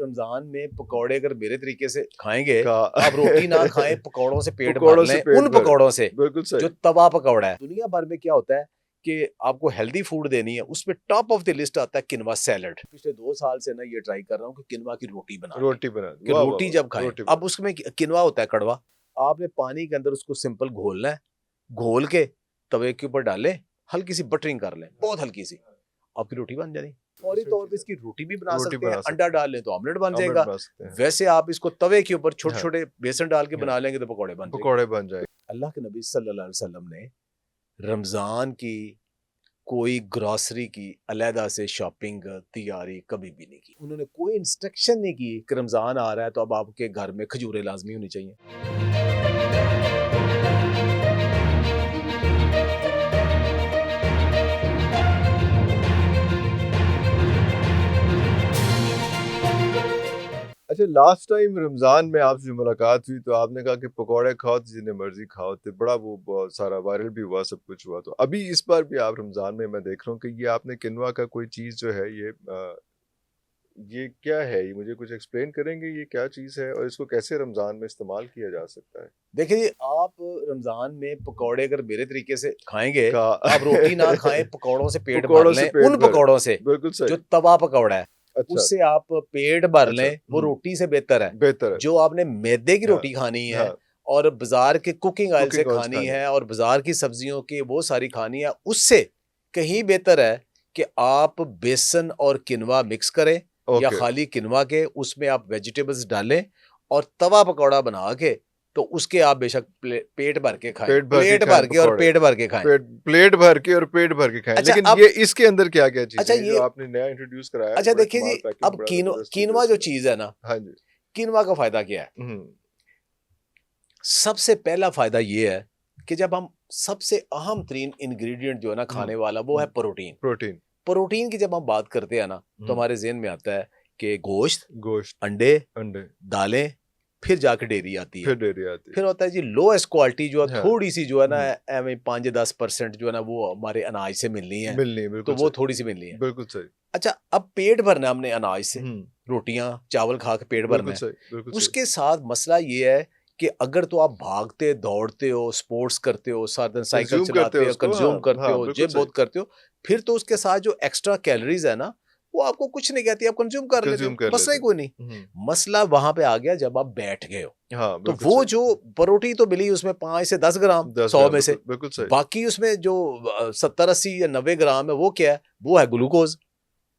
रमजान में पकौड़े अगर मेरे तरीके से खाएंगे, का आप रोटी ना खाएं, पकौड़ों से पेट भर पकौड़ों से लें, पेट उन भर, पकौड़ों से बिल्कुल जो सही। तवा पकौड़ा है। दुनिया भर में क्या होता है कि आपको हेल्दी फूड देनी है, उसमें टॉप ऑफ द लिस्ट आता है किनवा सैलड। पिछले 2 साल से ना ये ट्राई कर रहा हूँ कि किनवा की रोटी बना लें, रोटी बना दी, कि वाह वाह रोटी वाह, जब खाएं। रोटी अब उसमें किनवा होता है कड़वा, आपने पानी के अंदर उसको सिंपल घोलना है, घोल के तवे के ऊपर डालें, हल्की सी बटरिंग कर लें, बहुत हल्की सी, आपकी रोटी बन जानी। फौरी तौर पे इसकी रोटी भी बना रोटी सकते हैं, बना सकते अंडा हैं, डाल लें तो ऑमलेट बन ऑमलेट जाएगा। बना सकते हैं, वैसे आप इसको तवे के ऊपर छोटे हाँ, छोटे बेसन डाल के हाँ, बना लेंगे तो पकौड़े बन जाएंगे। पकौड़े बन जाए। अल्लाह के नबी सल्लल्लाहु अलैहि वसल्लम ने रमजान की कोई ग्रॉसरी की अलहदा से शॉपिंग तैयारी कभी भी नहीं की। उन्होंने कोई इंस्ट्रक्शन नहीं की कि रमजान आ रहा है तो अब आपके घर में खजूरें लाजमी होनी चाहिए। अच्छा, लास्ट टाइम रमजान में आपसे मुलाकात हुई तो आपने कहा कि पकौड़े खाओ तो जिन्हें मर्जी खाओ, तो बड़ा वो बहुत सारा वायरल भी हुआ, सब कुछ हुआ। तो अभी इस बार भी आप रमजान में मैं देख रहा हूँ कि ये आपने किनवा का कोई चीज़ जो है ये क्या है, ये मुझे कुछ एक्सप्लेन करेंगे ये क्या चीज़ है और इसको कैसे रमजान में इस्तेमाल किया जा सकता है? देखिए जी, आप रमजान में पकौड़े अगर मेरे तरीके से खाएंगे, का आप रोटी ना खाएं, पकौड़ों से पेट भर पकौड़ों से लें, पेट उन भर, पकौड़ों से बिल्कुल जो सही। तवा पकौड़ा है अच्छा, उससे आप पेट भर अच्छा, लें, वो रोटी से बेहतर है। बेहतर है। जो आपने मैदे की हाँ, रोटी खानी है हाँ, और बाजार के कुकिंग ऑयल से कुकिंग ऑयल्स खानी खाने, है और बाजार की सब्जियों की वो सारी खानी है, उससे कहीं बेहतर है कि आप बेसन और किनवा मिक्स करें या ओके, खाली किनवा के उसमें आप वेजिटेबल्स डालें और तवा पकौड़ा बना के तो उसके आप बेशक पेट भर के खाएं, पेट भर के प्लेट खाएं भर के और पकौड़े, पेट भर के खाएं। प्लेट भर के और पेट भर के खाएं। अच्छा लेकिन अब ये इसके अंदर क्या-क्या चीज़ें अच्छा हैं जो ये आपने नया इंट्रोड्यूस कराया है? अच्छा बड़ा देखिए कमाल जी, पैकेज, अब बड़ा ज़बरदस्त चीज़ है कीनवा जो इसके चीज है ना, अंदर। हाँ जी। कीनवा का फायदा क्या है? हुँ, सबसे पहला फायदा ये है कि जब हम सबसे अहम तरीन इंग्रेडिएंट जो है ना खाने वाला, वो है प्रोटीन। प्रोटीन, प्रोटीन की जब हम बात करते हैं ना तो हमारे ज़हन में आता है कि गोश्त, गोश्त, अंडे, अंडे, दालें, फिर जाके डेयरी आती है। फिर डेयरी आती फिर होता है जी लोएस्ट क्वालिटी जो है, है। हाँ, थोड़ी सी जो है ना, एवं 5-10% जो है ना वो हमारे अनाज से मिलनी है, मिलनी, तो बिल्कुल वो सही, थोड़ी सी मिलनी है। बिल्कुल सही। अच्छा, अब पेट भरना है हमने अनाज से, हुँ, रोटियां चावल खा के पेट भरना बिल्कुल है। सही, बिल्कुल सही। उसके साथ मसला ये है कि अगर तो आप भागते दौड़ते हो, स्पोर्ट्स करते हो, सारा दिन साइकिल कंज़्यूम करते चलाते हो हो, उसको, कंज्यूम हाँ, करते हाँ, हो, बिल्कुल जिम सही। बहुत करते हो, फिर तो उसके साथ जो एक्स्ट्रा कैलोरीज है ना वो आपको कुछ नहीं कहती, आप कंज्यूम कर लेते कंज़्यूम हो, कर मसला लेते ही हो। कोई नहीं। हुँ, मसला वहां पे आ गया जब आप बैठ गए हो, हाँ, तो बिल्कुल वो सही। जो प्रोटीन तो मिली उसमें 5 से 10 ग्राम 10 100 ग्राम, में से, बिल्कुल, बिल्कुल सही। बाकी उसमें जो 70-80 या 90 ग्राम है वो क्या है, वो है ग्लूकोज,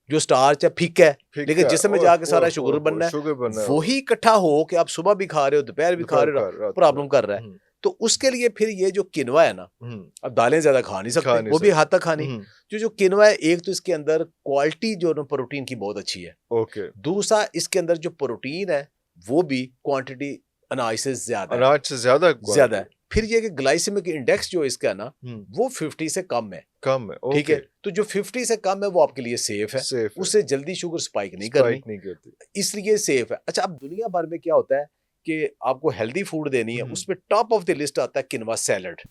जो स्टार्च है, फीका है, लेकिन फीका, जिसम में ओह जाके हो सारा हो शुगर हो! बनना है। शुगर बना है वो, वही इकट्ठा हो कि आप सुबह भी खा रहे हो, दोपहर भी खा दोपहर रहे हो, का, रात का। प्रॉब्लम कर रहा है। हुँ, तो उसके लिए फिर ये जो किनवा है ना, हुँ, अब दालें ज्यादा खा नहीं खा सकते, नहीं वो भी हद सकते। तक खानी। हुँ, जो किनवा है, एक तो इसके अंदर क्वालिटी जो है ना प्रोटीन की बहुत अच्छी है, ओके। दूसरा इसके अंदर जो प्रोटीन है वो भी क्वांटिटी अनाज से अनाज से ज़्यादा ज्यादा क्वांटिटी। है। फिर ये कि ग्लाइसेमिक इंडेक्स जो इसका है ना हुँ, वो 50 से कम है। कम है, ठीक है, ओके, तो जो 50 से कम है वो आपके लिए सेफ है, सेफ है, उससे जल्दी शुगर स्पाइक नहीं करनी, स्पाइक नहीं करती। इसलिए सेफ है। अच्छा, अब दुनिया भर में क्या होता है कि आपको हेल्दी फूड देनी है, हुँ, उसमें टॉप ऑफ द लिस्ट आता है किनवा सैलड।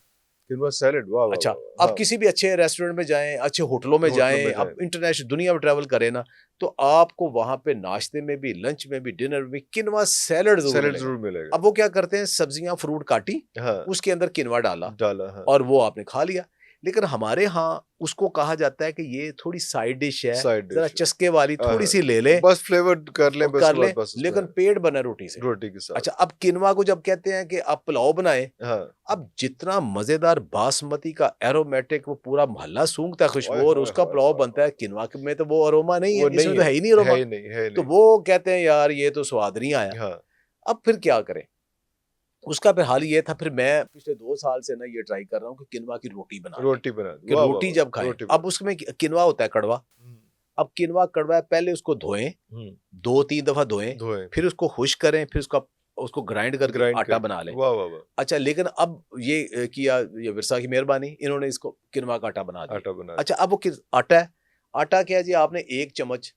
किनवा सैलेड, वाह, वाह, अच्छा, वाह, वाह! आप हाँ, किसी भी अच्छे रेस्टोरेंट में जाएं, अच्छे होटलों में होटलों जाएं, में आप जाएँ, इंटरनेशनल दुनिया में ट्रैवल करें ना, तो आपको वहां पे नाश्ते में भी, लंच में भी, डिनर में भी किनवा सैलड जरूर सैलेड मिलेगा। ज़रूर मिलेगा। अब वो क्या करते हैं, सब्जियां फ्रूट काटी, हाँ, उसके अंदर किनवा डाला डाला, हाँ, और वो आपने खा लिया। लेकिन हमारे यहाँ उसको कहा जाता है कि ये थोड़ी साइड डिश है, साइड जरा डिश। चस्के वाली, थोड़ी हाँ, सी ले लें बस फ्लेवर कर लें, और बस कर उसके लें, बाद बस उसमें लेकिन पेट बना रोटी से। रोटी के साथ। अच्छा, अब किनवा को जब कहते हैं कि आप पुलाव बनाएं, हाँ, अब जितना मजेदार बासमती का एरोमेटिक वो पूरा मोहल्ला सूंघता है ओए खुशबू और होए उसका होए पुलाव होए बनता होए! है, किनवा में तो वो अरोमा नहीं वो है, नहीं इसमें तो है, है ही नहीं है अरोमा। ही नहीं, है ही तो नहीं। वो कहते हैं यार ये तो स्वाद नहीं आया। हाँ, अब फिर क्या करें, उसका फिर हाल ये था, फिर मैं पिछले 2 साल से ना ये ट्राई कर रहा हूँ कि किनवा की रोटी बना लें, रोटी बना दी, कि वाह, वाह, रोटी वाह! जब खाएं। रोटी बना अब उसमें किनवा होता है कड़वा, हुँ, अब किनवा कड़वा है, पहले उसको धोएं, हुँ, 2-3 दफा धोएं, धोएँ, फिर उसको खुश्क करें, फिर उसको ग्राइंड करके ग्राइंड आटा करके, बना लें। वाह, वाह, वाह! अच्छा, लेकिन अब ये किया, ये विरसा की मेहरबानी, इन्होंने इसको किनवा का आटा बना दिया। आटा बना अच्छा, अब वो किस आटा है, आटा क्या है जी, आपने 1 चम्मच,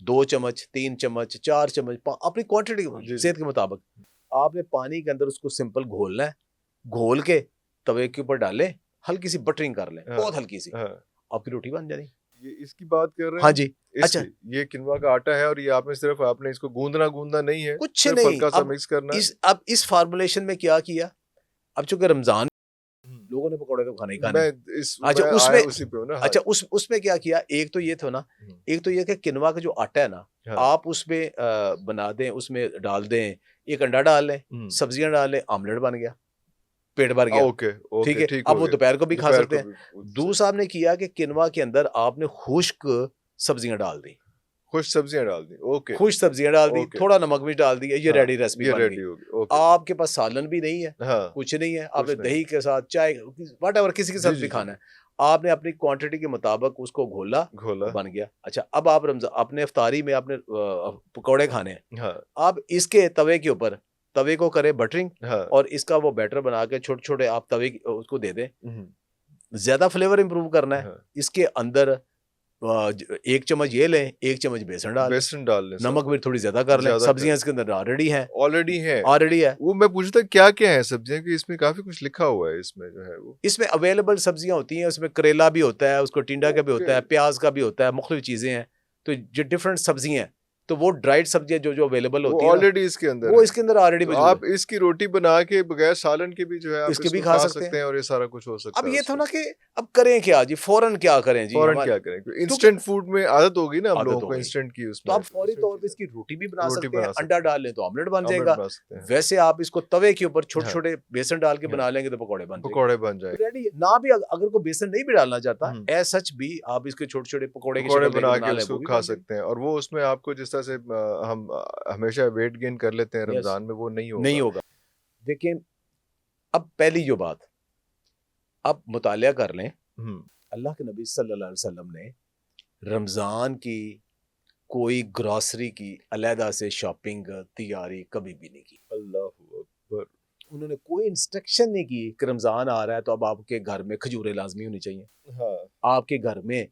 2 चम्मच, 3 चम्मच, 4 चम्मच, अपनी क्वांटिटी जी, जी। सेहत के मुताबिक आपने पानी के अंदर उसको सिंपल घोलना है, घोल के तवे के ऊपर डालें, हल्की सी बटरिंग कर लें, हाँ, बहुत हल्की सी, हाँ, आपकी रोटी बन जानी। ये इसकी बात कर रहे हाँ हैं? जी। अच्छा, इसकी ये किनवा का आटा है और ये आपने इसको गूंदना नहीं है, कुछ सिर्फ नहीं। हल्का सा अब मिक्स करना है। अब इस फार्मूलेशन में क्या किया, अब चूंकि रमजान हम्म, लोगों ने पकौड़े तो खाने ही खाने। अच्छा मैं आया उसमें, उसी पे हूँ ना। हाँ अच्छा जी। उसमें क्या किया, एक तो ये था ना, हम्म, एक तो ये कि किनवा का जो आटा है ना, हाँ। आप उसमें बना दें, उसमें डाल दें, एक अंडा डाल लें, हम्म, सब्जियां डाल लें, आमलेट बन गया, पेट भर गया। ओके ठीक ओके, है, ठीक अब हो वो गया। दोपहर को भी खा दोपहर सकते को हैं। भी सही। दूसरा आपने किया कि किनवा के अंदर आपने खुश्क सब्जियां डाल दी, खुश सब्जियां डाल दी, ओके खुश सब्जियां डाल दी, ओके। थोड़ा नमक भी डाल दिया, ये हाँ, रेडी रेसिपी ये बन गई। रेडी हो गई, ओके। आपके पास सालन भी नहीं है, हाँ, कुछ नहीं है, कुछ आपने नहीं। दही के साथ चाय वट एवर किसी के जी साथ भी जी जी खाना जी। है, आपने अपनी क्वांटिटी के मुताबिक उसको घोला, घोला। बन गया। अच्छा अब आप रमजान अपने इफ्तारी में आपने पकौड़े खाने हैं, हाँ आप इसके तवे के ऊपर, तवे को करें बटरिंग, हाँ। और इसका वो बैटर बना के छोटे छोटे आप उसको दे दें। हम्म, ज्यादा फ्लेवर इंप्रूव करना है, हाँ। इसके अंदर एक चम्मच ये लें, एक चम्मच बेसन डाल लें, बेसन डाल लें नमक साथ मिर्च थोड़ी ज्यादा कर में, लें, ज्यादा कर। सब्जियां इसके अंदर ऑलरेडी हैं, ऑलरेडी है। ऑलरेडी है। वो मैं पूछता क्या क्या है सब्जियां, कि इसमें काफी कुछ लिखा हुआ है, इसमें जो है वो। इसमें अवेलेबल सब्जियां होती हैं, उसमें करेला भी होता है, उसको टिंडा का भी ओके। होता है, प्याज का भी होता है, मुख्तलिफ चीजें हैं। तो जो डिफरेंट सब्जियां हैं, तो वो ड्राइड सब्जियां जो जो अवेलेबल वो होती है ना, ऑलरेडी इसके अंदर वो है। इसके अंदर ऑलरेडी तो मौजूद है, आप इसकी रोटी बना के बगैर सालन के भी जो है आप इसके भी इसको खा खा सकते हैं। सकते हैं, और ये सारा कुछ हो सकता अब है ये था उसमें। ना कि अब करें क्या जी, फौरन क्या करें जी, फौरन हमारे क्या करें, क्योंकि क्योंकि इंस्टेंट फूड में आदत होगी ना हम आदत लोगों हो को, गई, इंस्टेंट की तो उसमें आप फौरी instant तौर पे चीज़ें। इसकी रोटी भी बना रोटी सकते हैं, बना सकते अंडा हैं, डाल लें तो ऑमलेट बन ऑमलेट जाएगा। बना सकते हैं। वैसे आप इसको तवे के ऊपर छोटे हाँ छोटे बेसन डाल के हाँ, बना लेंगे तो पकौड़े बन जाएंगे, पकौड़े बन जाए। रेडी है ना। भी अगर कोई बेसन नहीं भी डालना चाहता, हम्म, एज सच भी आप इसके छोटे छोटे पकौड़े की पकौड़े शक्ल देके बना बना के लें, उसको वो भी खा बन जाएंगे। सकते हैं, और वो उसमें आपको जिस तरह से हम हमेशा वेट गेन कर लेते हैं यस, रमजान में, वो नहीं नहीं होगा। होगा। देखिए अब पहली जो बात, आप मुतालिया कर लें, हम्म, अल्लाह के नबी सल्लल्लाहु अलैहि वसल्लम ने रमज़ान की कोई ग्रॉसरी की अलहदा से शॉपिंग तैयारी कभी भी नहीं की। अल्लाह अकबर। उन्होंने कोई इंस्ट्रक्शन नहीं की कि रमज़ान आ रहा है तो अब आपके घर में खजूरें लाजमी होनी चाहिए, हाँ आपके घर में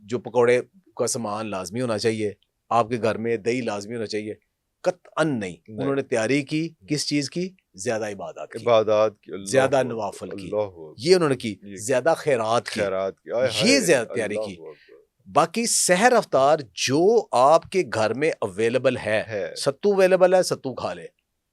जो पकौड़े का सामान लाजमी होना चाहिए, आपके घर में दही लाजमी होना चाहिए, कतअन नहीं। नहीं। उन्होंने तैयारी की किस चीज़ की, ज़्यादा इबादत की, इबादत की, अल्लाह ज़्यादा अकबर, नवाफिल की, अल्लाह अकबर, ये उन्होंने की, ये ज़्यादा खैरात की, खैरात की, आय हाय, ये ज़्यादा तैयारी अल्लाह की। अकबर। बाकी सहर अफ्तार जो आपके घर में अवेलेबल है, है, सत्तू अवेलेबल है, सत्तू खा ले,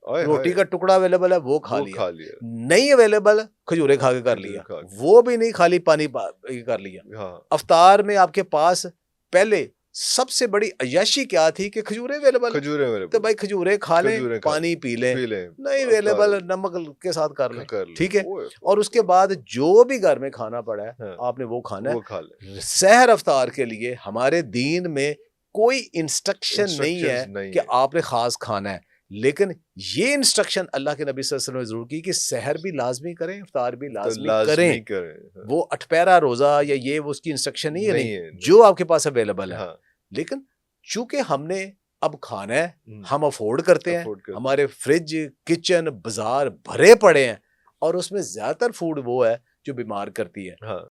आय रोटी हाय, का टुकड़ा अवेलेबल है, वो खा वो लिया, खा लिया, नहीं अवेलेबल खजूरे खा के कर खजूर लिया, खा के। वो भी नहीं, खाली पानी ये कर लिया। हाँ, अफ्तार में आपके पास पहले सबसे बड़ी अय्याशी क्या थी कि खजूरें अवेलेबल है, खजूरें मेरे तो भाई खजूरें खा लें, खजूरें खा पानी पी लें, पी लें, नहीं अफ्तार अवेलेबल नमक के साथ कर लें, कर लें, ठीक है। ओए और उसके बाद जो भी घर में खाना पड़ा है हाँ, आपने वो खाना वो है। खा लें। सहर अफ्तार के लिए हमारे दीन में कोई इंस्ट्रक्शन नहीं है इंस्ट्रक्शंस नहीं कि है। आपने खास खाना है, लेकिन ये इंस्ट्रक्शन अल्लाह के नबी सल्लल्लाहु अलैहि वसल्लम ने जरूर की कि सहर भी लाजमी करें, इफ्तार भी तो लाजमी लाजमी करें। करें। हाँ, वो अठपहरा रोजा या ये वो उसकी इंस्ट्रक्शन नहीं है, नहीं नहीं, है, नहीं। जो आपके पास अवेलेबल है। हाँ, लेकिन चूंकि हमने अब खाना है, हम्म, हम अफोर्ड करते हैं, अफोर्ड करते हैं। हमारे फ्रिज किचन बाजार भरे पड़े हैं, और उसमें ज्यादातर फूड वो है जो बीमार करती है। हाँ,